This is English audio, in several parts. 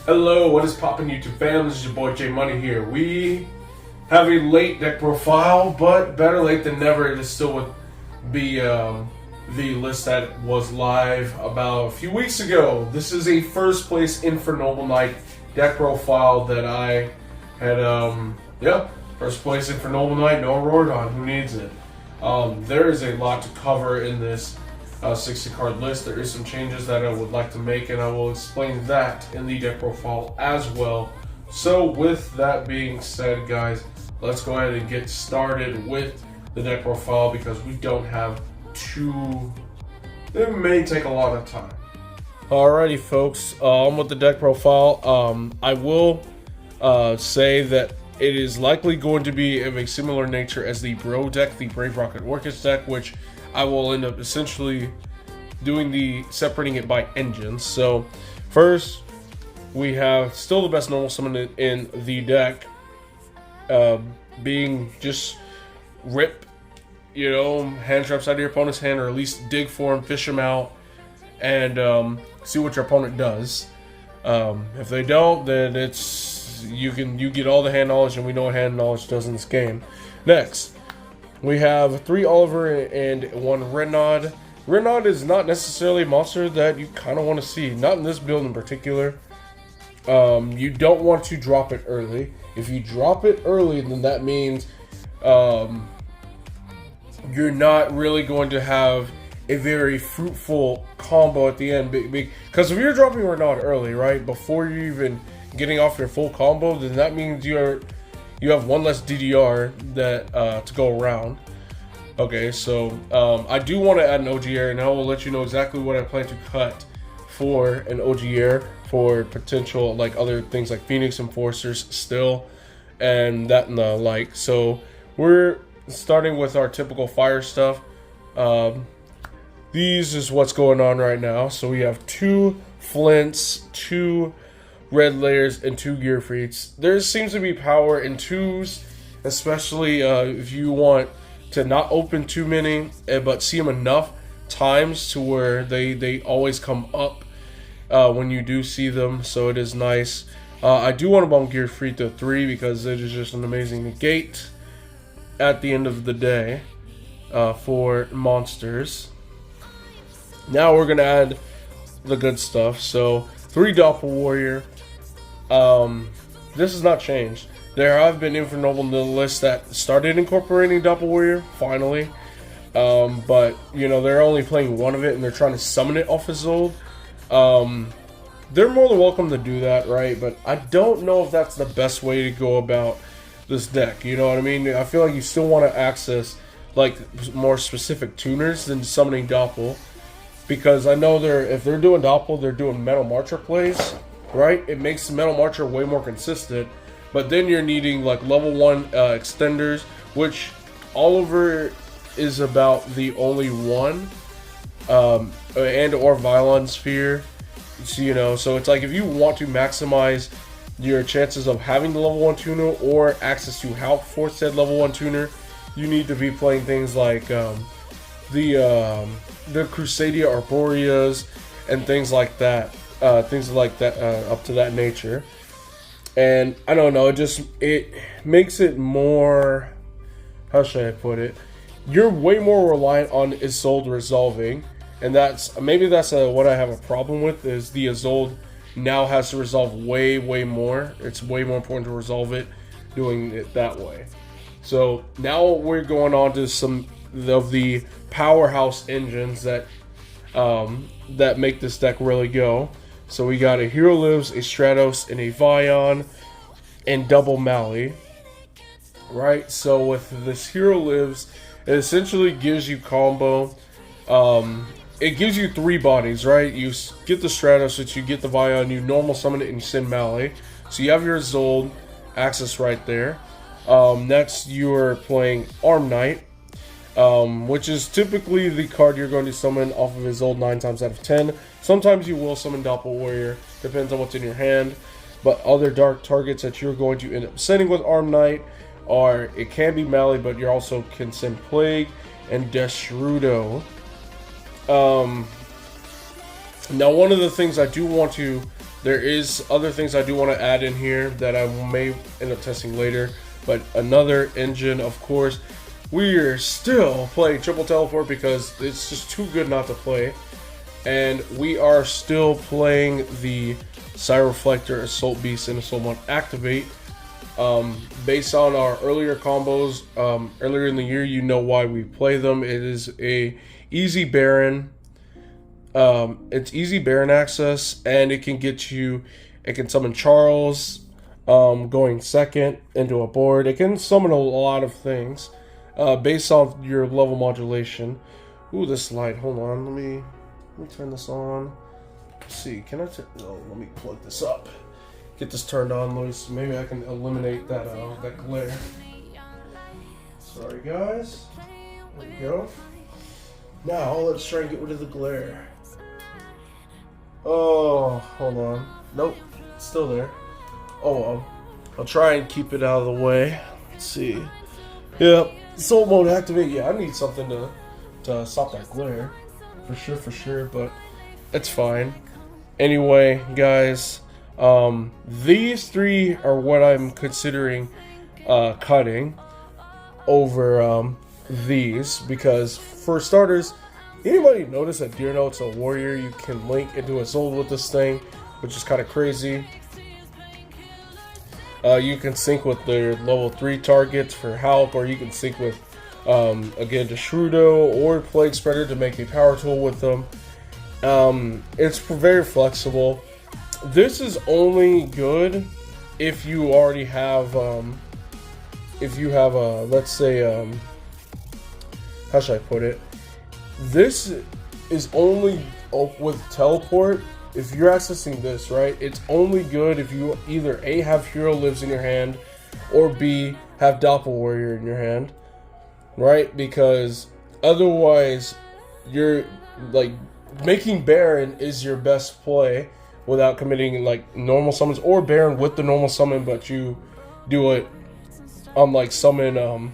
Hello, what is poppin' YouTube fam? This is your boy J Money here. We have a late deck profile, but better late than never. It is still with the list that was live about a few weeks ago. This is a first place Infernoble Knight deck profile that I had, first place Infernoble Knight, no Aurora, who needs it? There is a lot to cover in this 60 card list. There is some changes that I would like to make, and I will explain that in the deck profile as well. So with that being said, guys, let's go ahead and get started with the deck profile because we don't have it may take a lot of time. Alrighty folks, on with the deck profile. I will say that it is likely going to be of a similar nature as the Bro deck, the Brave Rocket Orchis deck, which I will end up essentially doing separating it by engines. So first, we have still the best normal summon in the deck, being just rip, hand traps out of your opponent's hand, or at least dig for him, fish him out, and see what your opponent does. If they don't, then you get all the hand knowledge, and we know what hand knowledge does in this game. Next, we have 3 Oliver and 1 Renaud. Renaud is not necessarily a monster that you kind of want to see, not in this build in particular. You don't want to drop it early. If you drop it early, then that means you're not really going to have a very fruitful combo at the end. Because if you're dropping Renaud early, right, before you're even getting off your full combo, then that means you have one less DDR that to go around. Okay, so I do want to add an OG Air, and I will let you know exactly what I plan to cut for an OG Air for potential like other things like Phoenix Enforcers still, and that and the like. So we're starting with our typical fire stuff. These is what's going on right now. So we have 2 Flints, 2 Red Layers, and 2 Gear Freaks. There seems to be power in 2s, especially if you want to not open too many, but see them enough times to where they always come up when you do see them. So it is nice. I do want to bump Gear Freak to 3 because it is just an amazing negate at the end of the day for monsters. Now we're gonna add the good stuff. So 3 Doppel Warrior. This has not changed. There have been Infernoble in the list that started incorporating Doppel Warrior, finally. But, they're only playing one of it and they're trying to summon it off his old. They're more than welcome to do that, right? But I don't know if that's the best way to go about this deck, you know what I mean? I feel like you still want to access, like, more specific tuners than summoning Doppel. Because I know if they're doing Doppel, they're doing Metal Marcher plays, right? It makes Metal Marcher way more consistent. But then you're needing like level 1 extenders, which Oliver is about the only one, and or Vylon Sphere. So it's like if you want to maximize your chances of having the level 1 tuner or access to help for said level 1 tuner, you need to be playing things like the Crusadia Arboreas and things like that, up to that nature. And I don't know, it makes it more, how should I put it? You're way more reliant on Isolde resolving, and maybe that's what I have a problem with, is the Isolde now has to resolve way more. It's way more important to resolve it doing it that way. So now we're going on to some of the powerhouse engines that make this deck really go. So we got a Hero Lives, a Stratos, and a Vion, and double Mally. Right? So with this Hero Lives, it essentially gives you combo. It gives you 3 bodies, right? You get the Stratos, which you get the Vion, you normal summon it, and you send Mally. So you have your Zold access right there. Next, you're playing Arm Knight, which is typically the card you're going to summon off of his old 9 times out of 10. Sometimes you will summon Doppel Warrior, depends on what's in your hand. But other dark targets that you're going to end up sending with Arm Knight it can be Mally, but you also can send Plague and Deshrudo. Now, one of the things I do want to There is other things I do want to add in here that I may end up testing later. But another engine, of course. We're still playing Triple Teleport because it's just too good not to play. And we are still playing the Reflector, Assault Beast, and Assault Mod Activate. Based on our earlier combos earlier in the year, you know why we play them. It is a easy Baron. It's easy Baron access, and it can get you. It can summon Charles, going second into a board. It can summon a lot of things, based off your level modulation. Ooh, this light. Hold on, let me turn this on. Let's see, can I? Let me plug this up. Get this turned on, Luis. Maybe I can eliminate that that glare. Sorry, guys. There we go. Now let's try and get rid of the glare. Oh, hold on. Nope, it's still there. Oh well. I'll try and keep it out of the way. Let's see. Yep, Soul Mode Activate. Yeah, I need something to stop that glare. For sure, but it's fine. Anyway, guys, these three are what I'm considering cutting over these, because for starters, anybody notice that Dear Note's a warrior? You can link into a soul with this thing, which is kind of crazy. You can sync with their level 3 targets for help, or you can sync with again the Shroudo or Plague Spreader to make a power tool with them. It's very flexible. This is only good if you already have let's say how should I put it? This is only with teleport. If you're accessing this, right, it's only good if you either A, have Hero Lives in your hand, or B, have Doppel Warrior in your hand, right? Because otherwise, you're like making Baron is your best play without committing like normal summons, or Baron with the normal summon, but you do it on like summon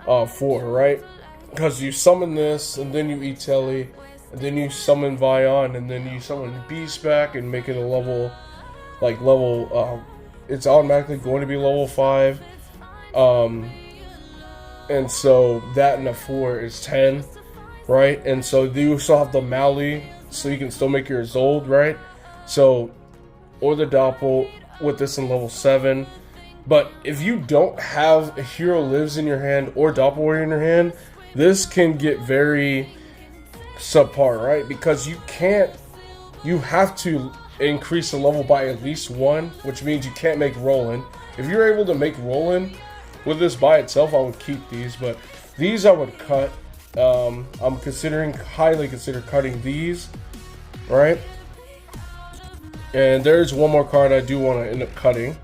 4, right? Because you summon this and then you eat Telly, and then you summon Vion, and then you summon Beast back and make it a level, it's automatically going to be level 5. And so that and a 4 is 10, right? And so you still have the Mali, so you can still make your Zold, right? So, or the Doppel with this in level 7. But if you don't have a Hero Lives in your hand or Doppel Warrior in your hand, this can get very subpar, right? Because you have to increase the level by at least 1, which means you can't make Roland. If you're able to make Roland with this by itself, I would keep these, but these I would cut. I'm highly consider cutting these, right? And there's one more card I do want to end up cutting,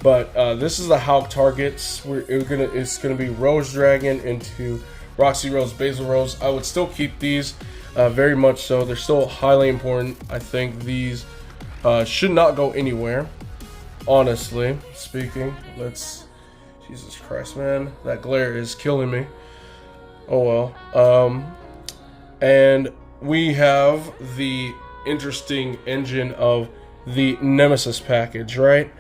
but this is the Hulk targets. It's gonna be Rose Dragon into Roxy Rose, Basil Rose. I would still keep these, very much so. They're still highly important. I think these should not go anywhere, honestly speaking. Jesus Christ, man, that glare is killing me. Oh well. And we have the interesting engine of the Nemesis package, right?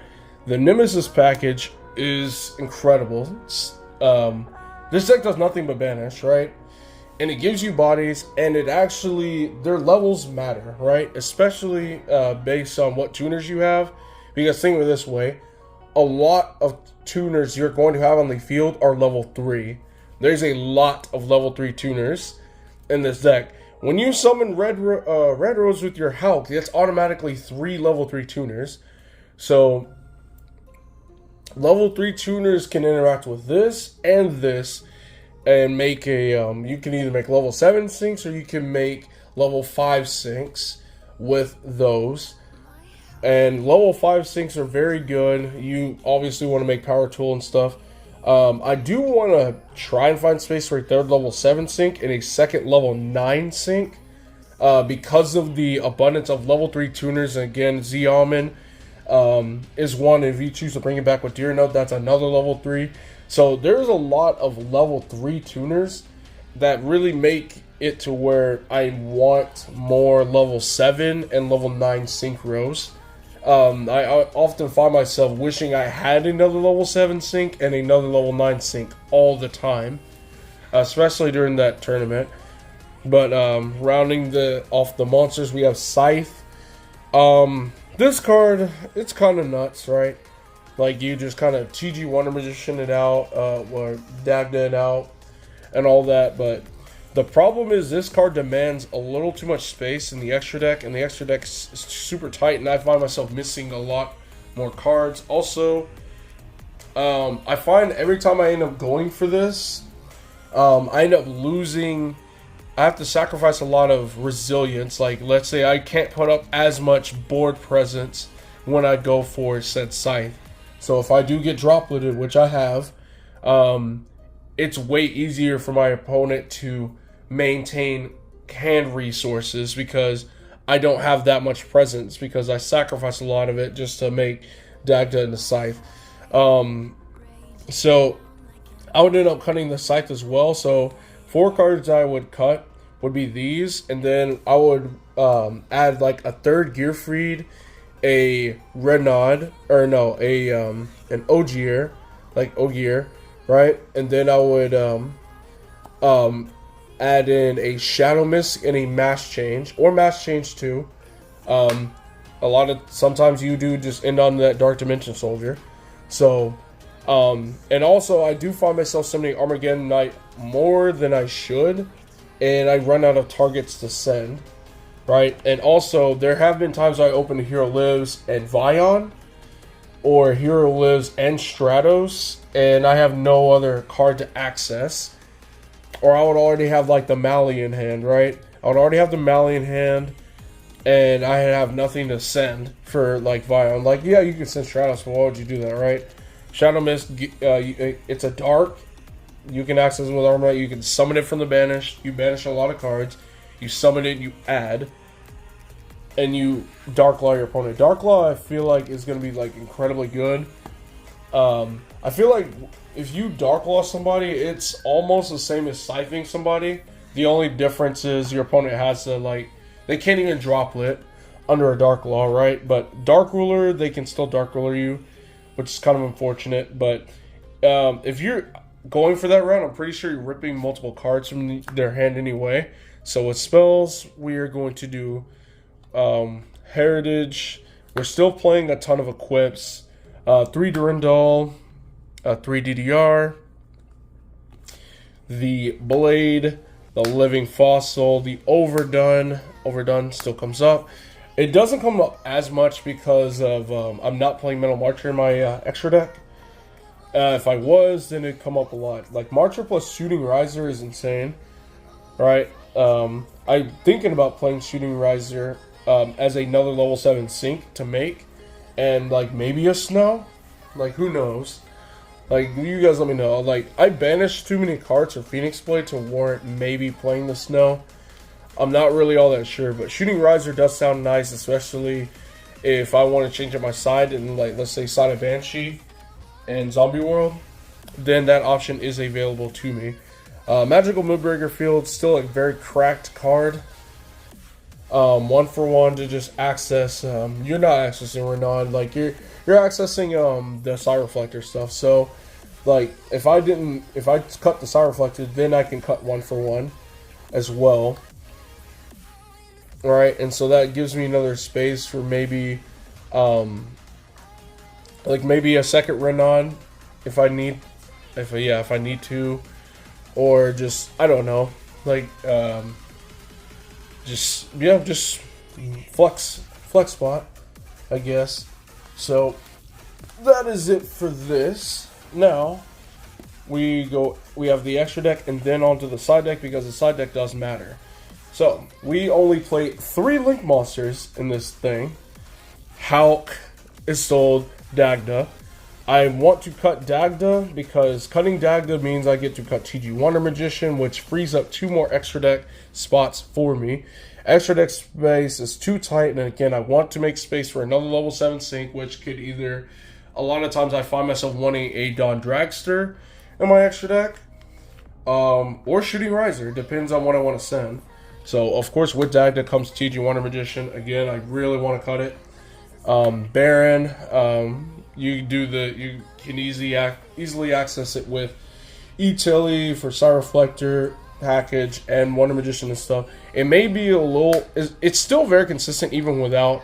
The Nemesis package is incredible. This deck does nothing but banish, right? And it gives you bodies, and it actually, their levels matter, right? Especially based on what tuners you have. Because think of it this way, a lot of tuners you're going to have on the field are level 3. There's a lot of level 3 tuners in this deck. When you summon Red Rose with your Hulk, that's automatically 3 level 3 tuners. So level 3 tuners can interact with this and make a you can either make level 7 syncs, or you can make level 5 syncs with those. And level 5 syncs are very good. You obviously want to make power tool and stuff. I do want to try and find space for a 3rd level 7 sync and a 2nd level 9 sync, because of the abundance of level 3 tuners. And again, Xiaomin is one. If you choose to bring it back with Deer Note, that's another level 3. So there's a lot of level 3 tuners, that really make it to where I want more level 7 and level 9 synchros. I often find myself wishing I had another level 7 sync and another level 9 sync all the time, especially during that tournament. But rounding off the monsters, we have Scythe. This card, it's kind of nuts, right? Like, you just kind of TG Wonder Magician it out, or Dagda it out, and all that. But the problem is this card demands a little too much space in the extra deck, and the extra deck is super tight, and I find myself missing a lot more cards. Also, I find every time I end up going for this, I end up losing. I have to sacrifice a lot of resilience. Like, let's say I can't put up as much board presence when I go for said Scythe. So if I do get dropleted, which I have, it's way easier for my opponent to maintain hand resources because I don't have that much presence because I sacrifice a lot of it just to make Dagda and the Scythe. So I would end up cutting the Scythe as well. So 4 cards I would cut would be these, and then I would add like a third Gearfried, a Renaud, or no, an Ogier, like Ogier, right? And then I would add in a Shadow Mist and a Mass Change, or Mass Change too. Sometimes you do just end on that Dark Dimension Soldier. So, and also I do find myself summoning Armageddon Knight more than I should, and I run out of targets to send, right? And also, there have been times I opened Hero Lives and Vion, or Hero Lives and Stratos, and I have no other card to access. Or I would already have like the Mali in hand, right? I would already have the Mali in hand, and I have nothing to send for like Vion. Like, yeah, you can send Stratos, but why would you do that, right? Shadow Mist, it's a dark. You can access it with Armor. You can summon it from the banish. You banish a lot of cards. You summon it, you add, and you Dark Law your opponent. Dark Law, I feel like, is going to be like incredibly good. I feel like if you Dark Law somebody, it's almost the same as scything somebody. The only difference is your opponent has to, like, they can't even droplet under a Dark Law, right? But Dark Ruler, they can still Dark Ruler you, which is kind of unfortunate. But if you're going for that round, I'm pretty sure you're ripping multiple cards from their hand anyway. So with spells, we are going to do Heritage. We're still playing a ton of equips. 3 Durandal, 3 DDR, the Blade, the Living Fossil, the Overdone. Overdone still comes up. It doesn't come up as much because of I'm not playing Metal Marcher in my extra deck. If I was, then it'd come up a lot. Like, Marcher plus Shooting Riser is insane, right? I'm thinking about playing Shooting Riser as another level 7 sync to make, and like maybe a Snow. Like, who knows? Like, you guys let me know. Like, I banished too many cards for Phoenix Blade to warrant maybe playing the Snow. I'm not really all that sure, but Shooting Riser does sound nice, especially if I want to change up my side and, like, let's say side of Banshee and Zombie World, then that option is available to me. Magical Moonbreaker Field, still a very cracked card. 1 for 1 to just access. You're not accessing Renaud, like you're accessing the Side Reflector stuff. So, like, if I cut the Side Reflector, then I can cut 1 for 1 as well. Alright, and so that gives me another space for maybe like maybe a second Renaud if I need to, or just, I don't know, like just flex spot, I guess. So that is it for this. Now we have the extra deck and then onto the side deck, because the side deck does matter. So we only play 3 Link monsters in this thing. Hulk, Isolde, Dagda. I want to cut Dagda because cutting Dagda means I get to cut TG Wonder Magician, which frees up 2 more extra deck spots for me. Extra deck space is too tight, and again, I want to make space for another level 7 sync, which could either, a lot of times I find myself wanting a Dawn Dragster in my extra deck, or Shooting Riser. Depends on what I want to send. So, of course, with Dagda comes TG Wonder Magician. Again, I really want to cut it. Baron, you can easily access it with E-Tilly for Side Reflector package and Wonder Magician and stuff. It may be a little, it's still very consistent even without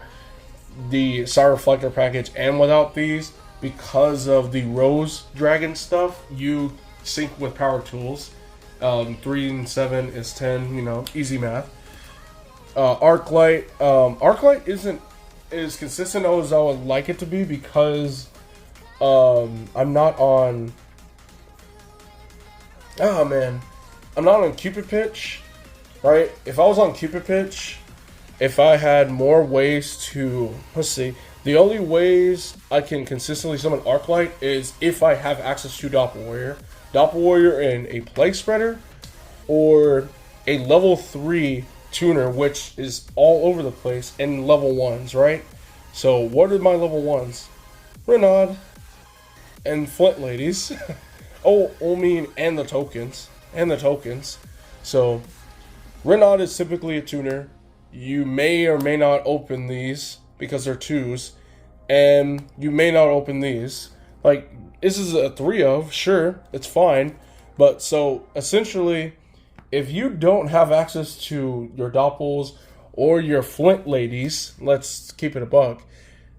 the Side Reflector package and without these, because of the Rose Dragon stuff. You sync with power tools. 3 and 7 is 10, you know, easy math. Arclight. Arclight isn't as consistent as I would like it to be, because I'm not on... Oh, man. I'm not on Cupid Pitch, right? If I was on Cupid Pitch, if I had more ways to... Let's see. The only ways I can consistently summon Arclight is if I have access to Doppel Warrior and a Plague Spreader, or a level 3 tuner, which is all over the place, and level 1s, right? So what are my level 1s? Renaud and Flint Ladies. And the tokens. So Renaud is typically a tuner. You may or may not open these because they're 2s, and you may not open these. Like, this is a 3 of, sure, it's fine. But so essentially, if you don't have access to your Doppels or your Flint Ladies, let's keep it a buck,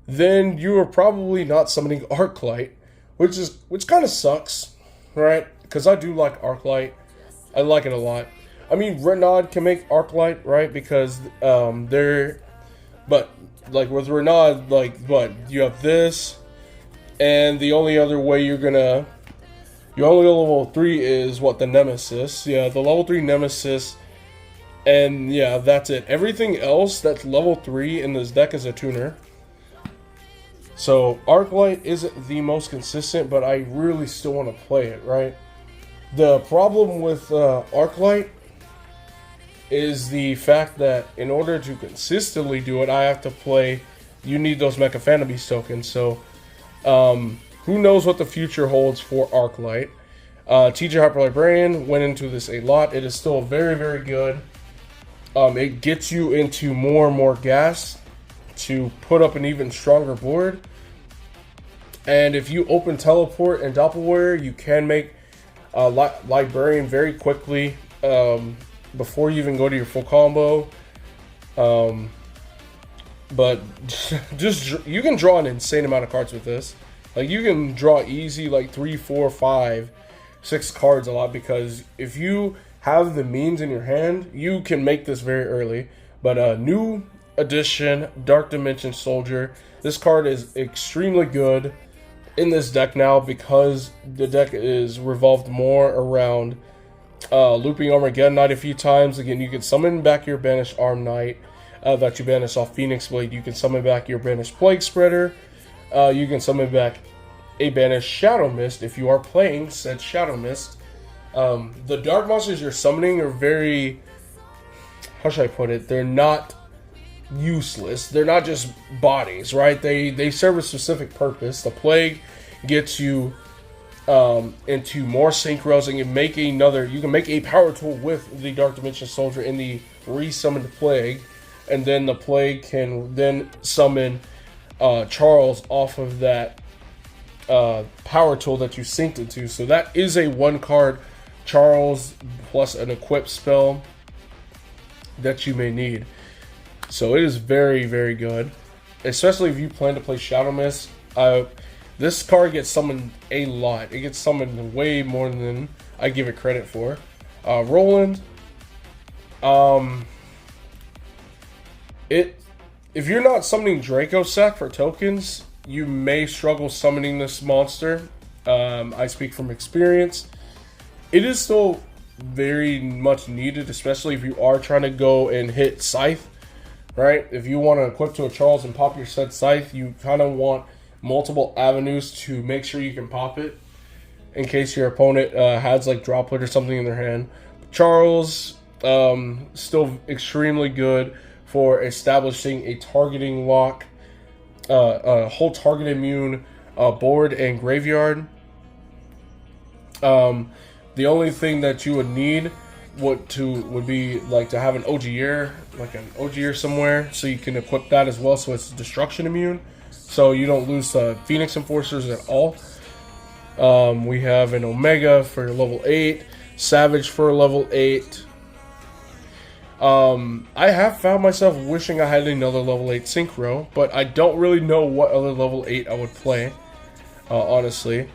then you are probably not summoning Arclight, which kind of sucks, right? Because I do like Arclight. I like it a lot. I mean, Renaud can make Arclight, right? Because but like with Renaud, like, what, you have this, and the only other way your only level 3 is what, the Nemesis. Yeah, the level 3 Nemesis, and yeah, that's it. Everything else that's level 3 in this deck is a tuner. So Arclight isn't the most consistent, but I really still want to play it, right? The problem with Arclight is the fact that in order to consistently do it, I have to play... You need those Mecha Phantom Beast tokens, so... who knows what the future holds for Arclight. TJ Hyper Librarian went into this a lot. It is still very, very good. It gets you into more and more gas to put up an even stronger board. And if you open Teleport and Doppel Warrior, you can make Librarian very quickly before you even go to your full combo. But just you can draw an insane amount of cards with this. Like, you can draw easy, like 3, 4, 5, 6 cards a lot, because if you have the means in your hand, you can make this very early. But new edition, Dark Dimension Soldier. This card is extremely good in this deck now, because the deck is revolved more around looping Armageddon Knight a few times. Again, you can summon back your banished Arm Knight that you banished off Phoenix Blade. You can summon back your banished Plague Spreader. You can summon back a banished Shadow Mist if you are playing said Shadow Mist. The dark monsters you're summoning are very... How should I put it? They're not useless. They're not just bodies, right? They serve a specific purpose. The Plague gets you into more synchros, and you can make a power tool with the Dark Dimension Soldier in the resummoned Plague, and then the Plague can then summon Charles off of that power tool that you synced it to. So that is a 1-card Charles plus an equip spell that you may need. So it is very, very good, especially if you plan to play Shadow Mist. This card gets summoned a lot. It gets summoned way more than I give it credit for. Roland, if you're not summoning Draco Sack for tokens, you may struggle summoning this monster. I speak from experience. It is still very much needed, especially if you are trying to go and hit Scythe, right? If you want to equip to a Charles and pop your said Scythe, you kind of want multiple avenues to make sure you can pop it in case your opponent has like Droplet or something in their hand. Charles, still extremely good for establishing a targeting lock, a whole target immune board and graveyard. The only thing that you would need would be like to have an OGR, like an OGR somewhere, so you can equip that as well, so it's destruction immune, so you don't lose Phoenix Enforcers at all. We have an Omega for level 8, Savage for level 8. I have found myself wishing I had another level 8 Synchro, but I don't really know what other level 8 I would play, honestly.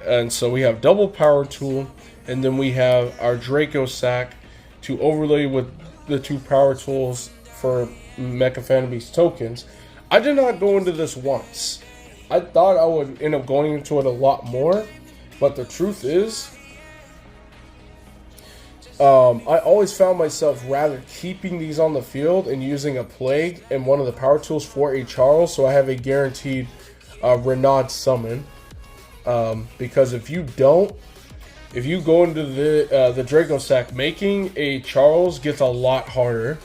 And so we have double power tool, and then we have our Draco Sack to overlay with the 2 power tools for Mecha Phantom Beast tokens. I did not go into this once. I thought I would end up going into it a lot more, but the truth is, I always found myself rather keeping these on the field and using a Plague and one of the power tools for a Charles, so I have a guaranteed Renaud summon. Because if you go into the Draco Sack, making a Charles gets a lot harder.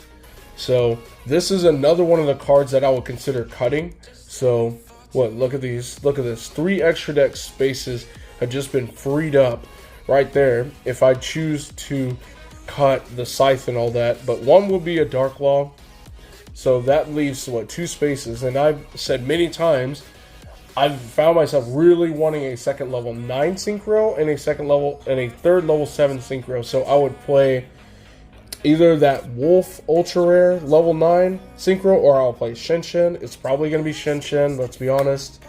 So this is another one of the cards that I would consider cutting. So look at these, look at this, 3 extra deck spaces have just been freed up right there if I choose to cut the Scythe and all that, but one will be a Dark Law, so that leaves 2 spaces. And I've said many times I've found myself really wanting a second level 9 Synchro and a third level 7 Synchro, so I would play either that Wolf Ultra Rare level 9 Synchro, or I'll play Shen. It's probably going to be Shen, let's be honest.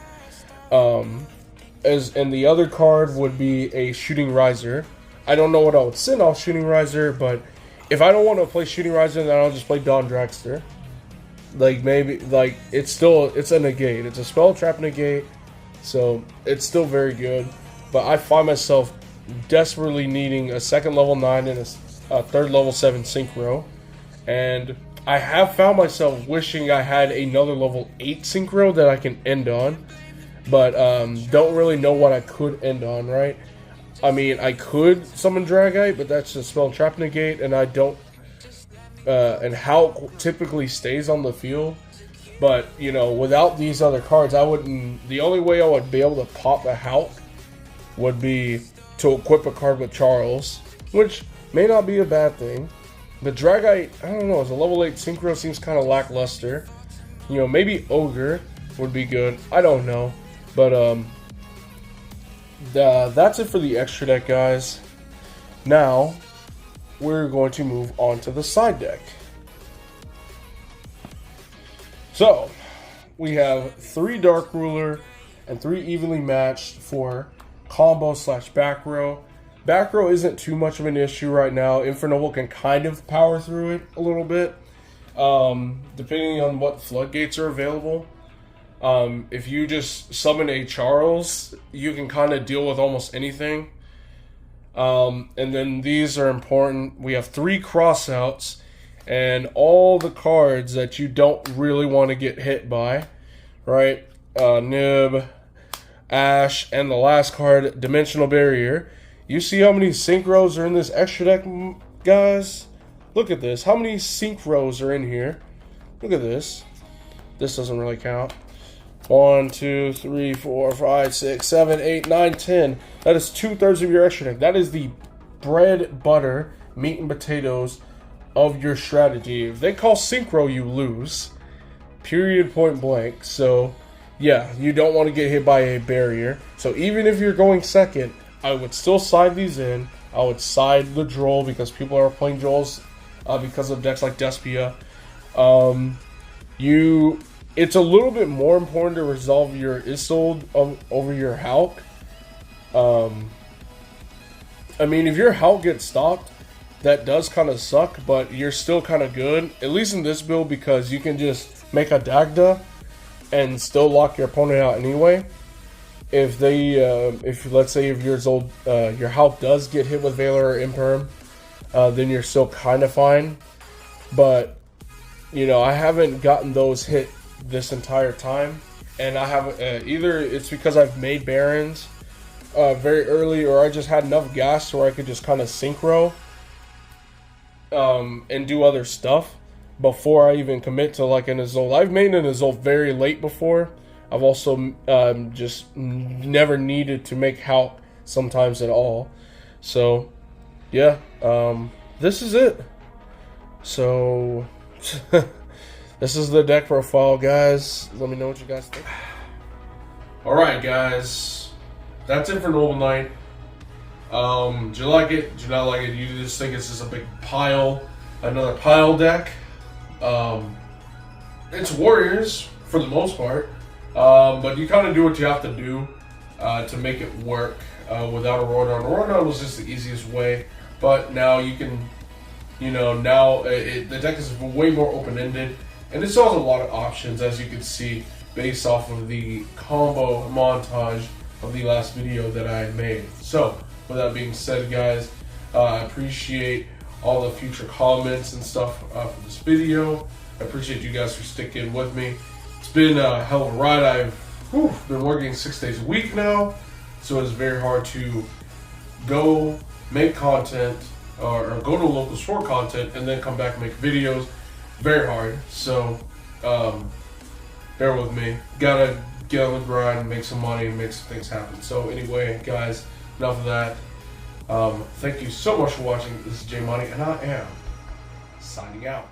And the other card would be a Shooting Riser. I don't know what I would send off Shooting Riser, but if I don't want to play Shooting Riser, then I'll just play Dawn Dragster. Like, maybe, like, it's a negate. It's a spell trap negate, so it's still very good. But I find myself desperately needing a second level 9 and a third level 7 Synchro. And I have found myself wishing I had another level 8 Synchro that I can end on. But don't really know what I could end on, right? I mean, I could summon Dragite, but that's a spell trap negate, and I don't. And Hulk typically stays on the field, but you know, without these other cards, I wouldn't. The only way I would be able to pop a Hulk would be to equip a card with Charles, which may not be a bad thing. The Dragite, I don't know, as a level 8 Synchro seems kind of lackluster. You know, maybe Ogre would be good. I don't know. But that's it for the extra deck, guys. Now, we're going to move on to the side deck. So, we have 3 Dark Ruler and 3 evenly matched for combo / back row. Back row isn't too much of an issue right now. Infernoble can kind of power through it a little bit, depending on what floodgates are available. If you just summon a Charles, you can kind of deal with almost anything. And then these are important. We have 3 crossouts and all the cards that you don't really want to get hit by, right? Nib, Ash, and the last card, Dimensional Barrier. You see how many Synchros are in this extra deck, guys? Look at this. How many Synchros are in here? Look at this. This doesn't really count. 1, 2, 3, 4, 5, 6, 7, 8, 9, 10. That is 2/3 of your extra deck. That is the bread, butter, meat and potatoes of your strategy. If they call Synchro, you lose. Period, point blank. So, yeah, you don't want to get hit by a barrier. So even if you're going second, I would still side these in. I would side the Droll because people are playing Drolls because of decks like Despia. It's a little bit more important to resolve your Isolde over your Hulk. I mean, if your Hulk gets stopped, that does kind of suck, but you're still kind of good, at least in this build, because you can just make a Dagda and still lock your opponent out anyway. If let's say if your Hulk does get hit with Valor or Imperm, then you're still kind of fine. But you know, I haven't gotten those hit this entire time, and I have either it's because I've made Barons very early, or I just had enough gas where I could just kind of Synchro and do other stuff before I even commit to like an Isolde. I've made an Isolde very late before. I've also just never needed to make Hulk sometimes at all. So yeah, this is it. So, this is the deck profile, guys. Let me know what you guys think. Alright, guys. That's Infernoble Knight. Do you like it? Do you not like it? You just think it's just a big pile, another pile deck? It's warriors, for the most part. But you kind of do what you have to do to make it work without a Rodan. Rodan was just the easiest way. But now you can, you know, now the deck is way more open-ended. And it still has a lot of options, as you can see, based off of the combo montage of the last video that I made. So, with that being said, guys, I appreciate all the future comments and stuff for this video. I appreciate you guys for sticking with me. It's been a hell of a ride. I've been working 6 days a week now, so it's very hard to go make content or go to a local store content and then come back and make videos. Very hard. So bear with me. Gotta get on the grind, make some money, make some things happen. So anyway, guys, enough of that. Thank you so much for watching. This is J Money, and I am signing out.